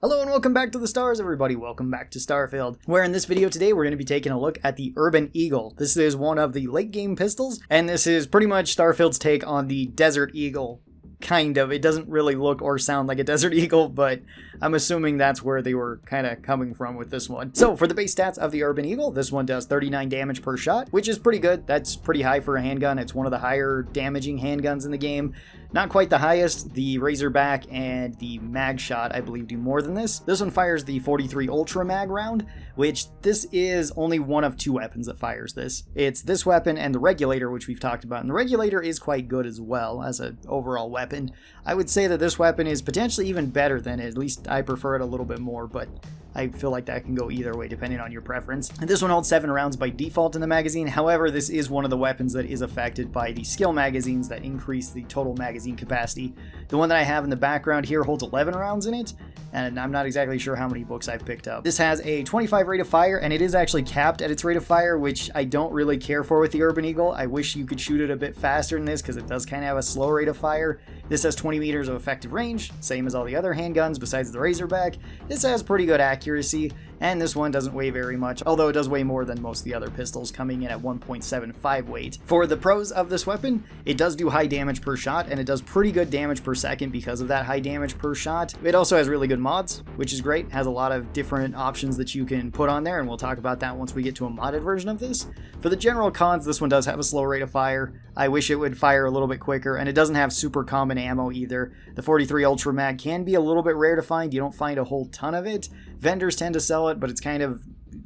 Hello and welcome back to the stars, everybody. Welcome back to Starfield, where in this video today we're going to be taking a look at the Urban Eagle. This is one of the late game pistols, and this is pretty much Starfield's take on the Desert Eagle. Kind of. It doesn't really look or sound like a Desert Eagle, but I'm assuming that's where they were kind of coming from with this one. So for the base stats of the Urban Eagle, this one does 39 damage per shot, which is pretty good. That's pretty high for a handgun. It's one of the higher damaging handguns in the game. Not quite the highest. The Razorback and the Mag Shot, I believe, do more than this. This one fires the 43 Ultra Mag round, which this is only one of two weapons that fires this. It's this weapon and the Regulator, which we've talked about. And the Regulator is quite good as well as an overall weapon. I would say that this weapon is potentially even better than it. At least I prefer it a little bit more, but I feel like that can go either way depending on your preference. And this one holds 7 rounds by default in the magazine. However, this is one of the weapons that is affected by the skill magazines that increase the total magazine capacity. The one that I have in the background here holds 11 rounds in it, and I'm not exactly sure how many books I've picked up. This has a 25 rate of fire, and it is actually capped at its rate of fire, which I don't really care for with the Urban Eagle. I wish you could shoot it a bit faster than this because it does kind of have a slow rate of fire. This has 20 meters of effective range, same as all the other handguns besides the Razorback. This has pretty good accuracy, and this one doesn't weigh very much, although it does weigh more than most of the other pistols, coming in at 1.75 weight. For the pros of this weapon, it does do high damage per shot, and it does pretty good damage per second because of that high damage per shot. It also has really good mods, which is great. It has a lot of different options that you can put on there, and we'll talk about that once we get to a modded version of this. For the general cons, this one does have a slow rate of fire. I wish it would fire a little bit quicker, and it doesn't have super common ammo either. The 43 Ultra Mag can be a little bit rare to find. You don't find a whole ton of it. Vendors tend to sell it, but it's kind of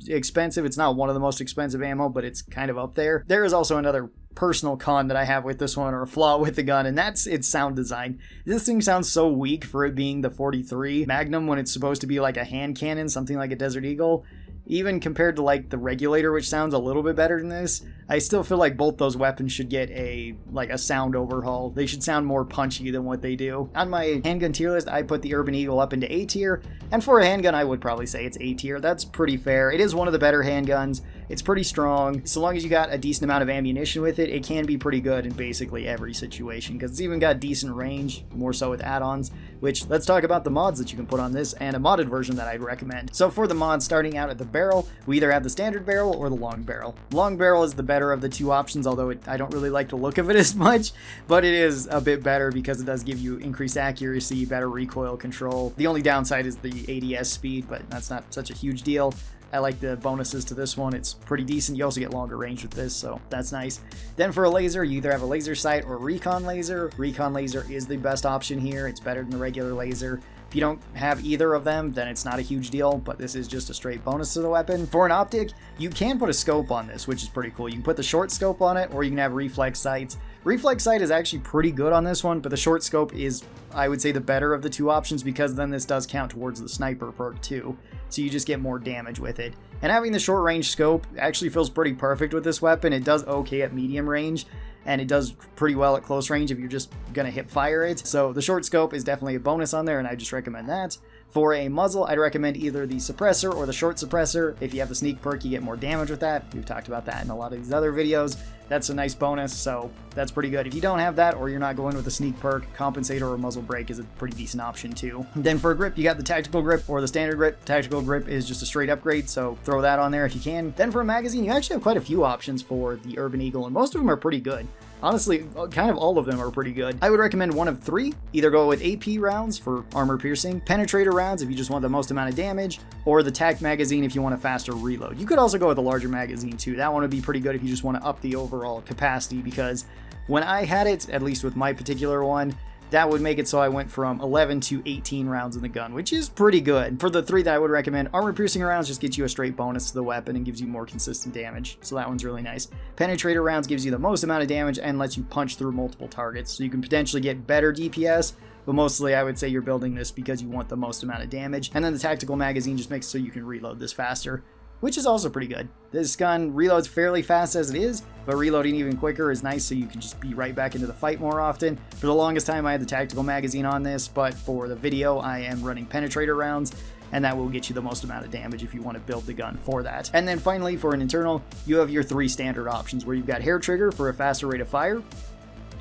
expensive. It's not one of the most expensive ammo, but it's kind of up there. There is also another personal con that I have with this one, or a flaw with the gun, and that's its sound design. This thing sounds so weak for it being the 43 Magnum when it's supposed to be like a hand cannon, something like a Desert Eagle. Even compared to like the Regulator, which sounds a little bit better than this, I still feel like both those weapons should get a sound overhaul. They should sound more punchy than what they do. On my handgun tier list, I put the Urban Eagle up into A tier, and for a handgun, I would probably say it's A tier. That's pretty fair. It is one of the better handguns. It's pretty strong. So long as you got a decent amount of ammunition with it, it can be pretty good in basically every situation, because it's even got decent range, more so with add-ons, which let's talk about the mods that you can put on this, and a modded version that I'd recommend. So for the mods, starting out at the barrel, we either have the standard barrel or the long barrel. Long barrel is the better of the two options, although I don't really like the look of it as much, but it is a bit better because it does give you increased accuracy, better recoil control. The only downside is the ADS speed, but that's not such a huge deal. I like the bonuses to this one. It's pretty decent. You also get longer range with this, so that's nice. Then for a laser, you either have a laser sight or recon laser. Recon laser is the best option here. It's better than the regular laser. If you don't have either of them, then it's not a huge deal, but this is just a straight bonus to the weapon. For an optic, you can put a scope on this, which is pretty cool. You can put the short scope on it, or you can have reflex sights. Reflex sight is actually pretty good on this one, but the short scope is, I would say, the better of the two options, because then this does count towards the sniper perk too, so you just get more damage with it. And having the short range scope actually feels pretty perfect with this weapon. It does okay at medium range, and it does pretty well at close range if you're just gonna hip fire it. So the short scope is definitely a bonus on there, and I just recommend that. For a muzzle, I'd recommend either the suppressor or the short suppressor. If you have the sneak perk, you get more damage with that. We've talked about that in a lot of these other videos. That's a nice bonus, so that's pretty good. If you don't have that, or you're not going with the sneak perk, compensator or muzzle brake is a pretty decent option too. Then for a grip, you got the tactical grip or the standard grip. Tactical grip is just a straight upgrade, so throw that on there if you can. Then for a magazine, you actually have quite a few options for the Urban Eagle, and most of them are pretty good. Honestly, kind of all of them are pretty good. I would recommend one of 3. Either go with AP rounds for armor piercing, penetrator rounds if you just want the most amount of damage, or the TAC magazine if you want a faster reload. You could also go with a larger magazine too. That one would be pretty good if you just want to up the overall capacity, because when I had it, at least with my particular one, that would make it so I went from 11 to 18 rounds in the gun, which is pretty good. For the 3 that I would recommend, armor piercing rounds just gets you a straight bonus to the weapon and gives you more consistent damage, so that one's really nice. Penetrator rounds gives you the most amount of damage and lets you punch through multiple targets, so you can potentially get better DPS, but mostly I would say you're building this because you want the most amount of damage. And then the tactical magazine just makes it so you can reload this faster, which is also pretty good. This gun reloads fairly fast as it is, but reloading even quicker is nice, so you can just be right back into the fight more often. For the longest time, I had the tactical magazine on this, but for the video, I am running penetrator rounds, and that will get you the most amount of damage if you want to build the gun for that. And then finally, for an internal, you have your 3 standard options, where you've got hair trigger for a faster rate of fire,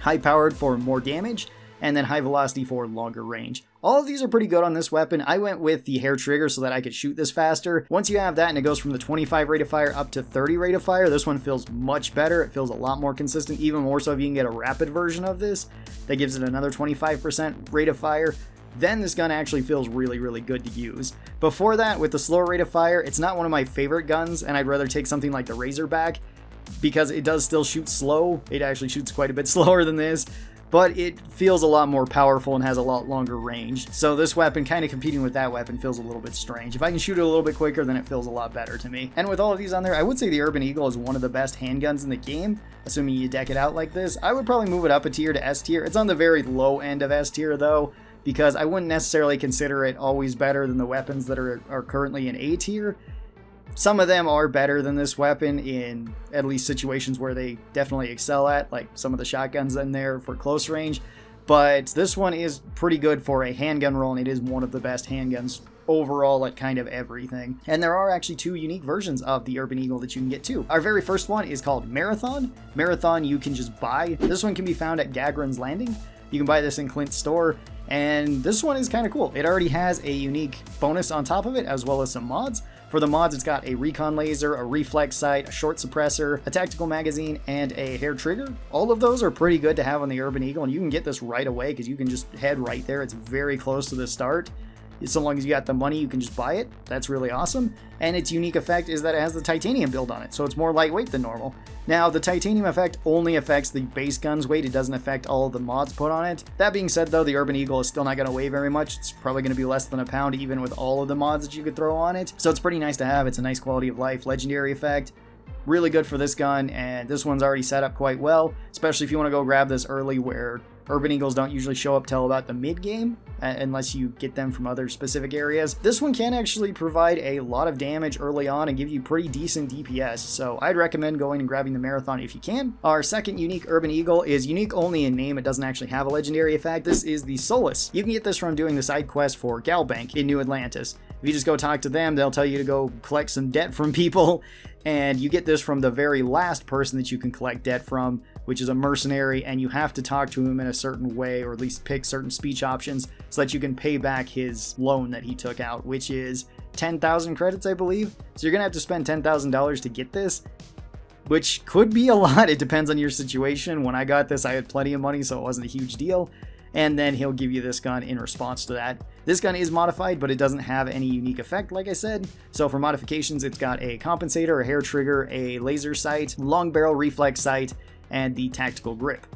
high powered for more damage, and then high velocity for longer range. All of these are pretty good on this weapon. I went with the hair trigger so that I could shoot this faster. Once you have that and it goes from the 25 rate of fire up to 30 rate of fire, this one feels much better. It feels a lot more consistent, even more so if you can get a rapid version of this that gives it another 25% rate of fire. Then this gun actually feels really, really good to use. Before that, with the slower rate of fire, it's not one of my favorite guns, and I'd rather take something like the Razorback because it does still shoot slow. It actually shoots quite a bit slower than this, but it feels a lot more powerful and has a lot longer range. So this weapon, kind of competing with that weapon, feels a little bit strange. If I can shoot it a little bit quicker, then it feels a lot better to me. And with all of these on there, I would say the Urban Eagle is one of the best handguns in the game, assuming you deck it out like this. I would probably move it up a tier to S tier. It's on the very low end of S tier though, because I wouldn't necessarily consider it always better than the weapons that are currently in A tier. Some of them are better than this weapon in at least situations where they definitely excel at, like some of the shotguns in there for close range. But this one is pretty good for a handgun role, and it is one of the best handguns overall at kind of everything. And there are actually two unique versions of the Urban Eagle that you can get too. Our very first one is called Marathon. Marathon you can just buy. This one can be found at Gagron's Landing. You can buy this in Clint's store, and this one is kind of cool. It already has a unique bonus on top of it, as well as some mods. For the mods, it's got a recon laser, a reflex sight, a short suppressor, a tactical magazine, and a hair trigger. All of those are pretty good to have on the Urban Eagle, and you can get this right away because you can just head right there. It's very close to the start. So long as you got the money, you can just buy it. That's really awesome. And its unique effect is that it has the titanium build on it, so it's more lightweight than normal. Now, the titanium effect only affects the base gun's weight. It doesn't affect all of the mods put on it. That being said, though, the Urban Eagle is still not going to weigh very much. It's probably going to be less than a pound, even with all of the mods that you could throw on it. So it's pretty nice to have. It's a nice quality of life, legendary effect. Really good for this gun, and this one's already set up quite well, especially if you want to go grab this early where Urban Eagles don't usually show up till about the mid-game, unless you get them from other specific areas. This one can actually provide a lot of damage early on and give you pretty decent DPS, so I'd recommend going and grabbing the Marathon if you can. Our second unique Urban Eagle is unique only in name. It doesn't actually have a legendary effect. This is the Solus. You can get this from doing the side quest for Galbank in New Atlantis. If you just go talk to them, they'll tell you to go collect some debt from people, and you get this from the very last person that you can collect debt from, which is a mercenary, and you have to talk to him in a certain way, or at least pick certain speech options so that you can pay back his loan that he took out, which is 10,000 credits, I believe. So you're gonna have to spend $10,000 to get this, which could be a lot. It depends on your situation. When I got this, I had plenty of money, so it wasn't a huge deal. And then he'll give you this gun in response to that. This gun is modified, but it doesn't have any unique effect, like I said. So for modifications, it's got a compensator, a hair trigger, a laser sight, long barrel reflex sight, and the tactical grip.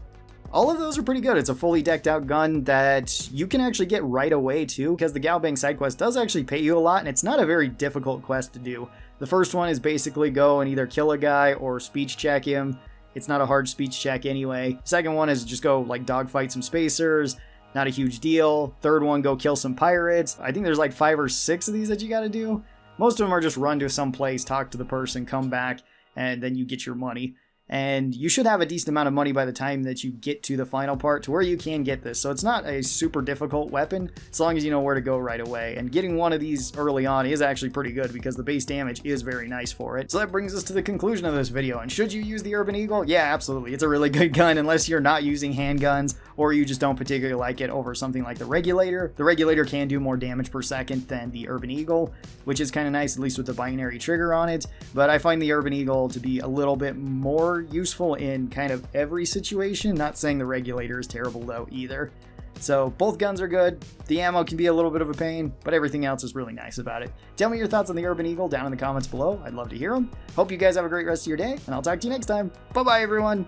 All of those are pretty good. It's a fully decked out gun that you can actually get right away too, because the Galbank side quest does actually pay you a lot, and it's not a very difficult quest to do. The first one is basically go and either kill a guy or speech check him. It's not a hard speech check anyway. Second one is just go like dogfight some spacers. Not a huge deal. Third one, go kill some pirates. I think there's like 5 or 6 of these that you gotta do. Most of them are just run to some place, talk to the person, come back, and then you get your money. And you should have a decent amount of money by the time that you get to the final part to where you can get this. So it's not a super difficult weapon, as long as you know where to go right away. And getting one of these early on is actually pretty good because the base damage is very nice for it. So that brings us to the conclusion of this video. And should you use the Urban Eagle? Yeah, absolutely. It's a really good gun unless you're not using handguns or you just don't particularly like it over something like the Regulator. The Regulator can do more damage per second than the Urban Eagle, which is kind of nice, at least with the binary trigger on it. But I find the Urban Eagle to be a little bit more useful in kind of every situation. Not saying the Regulator is terrible though either. So both guns are good. The ammo can be a little bit of a pain, but everything else is really nice about it. Tell me your thoughts on the Urban Eagle down in the comments below. I'd love to hear them. Hope you guys have a great rest of your day, and I'll talk to you next time. Bye-bye, everyone.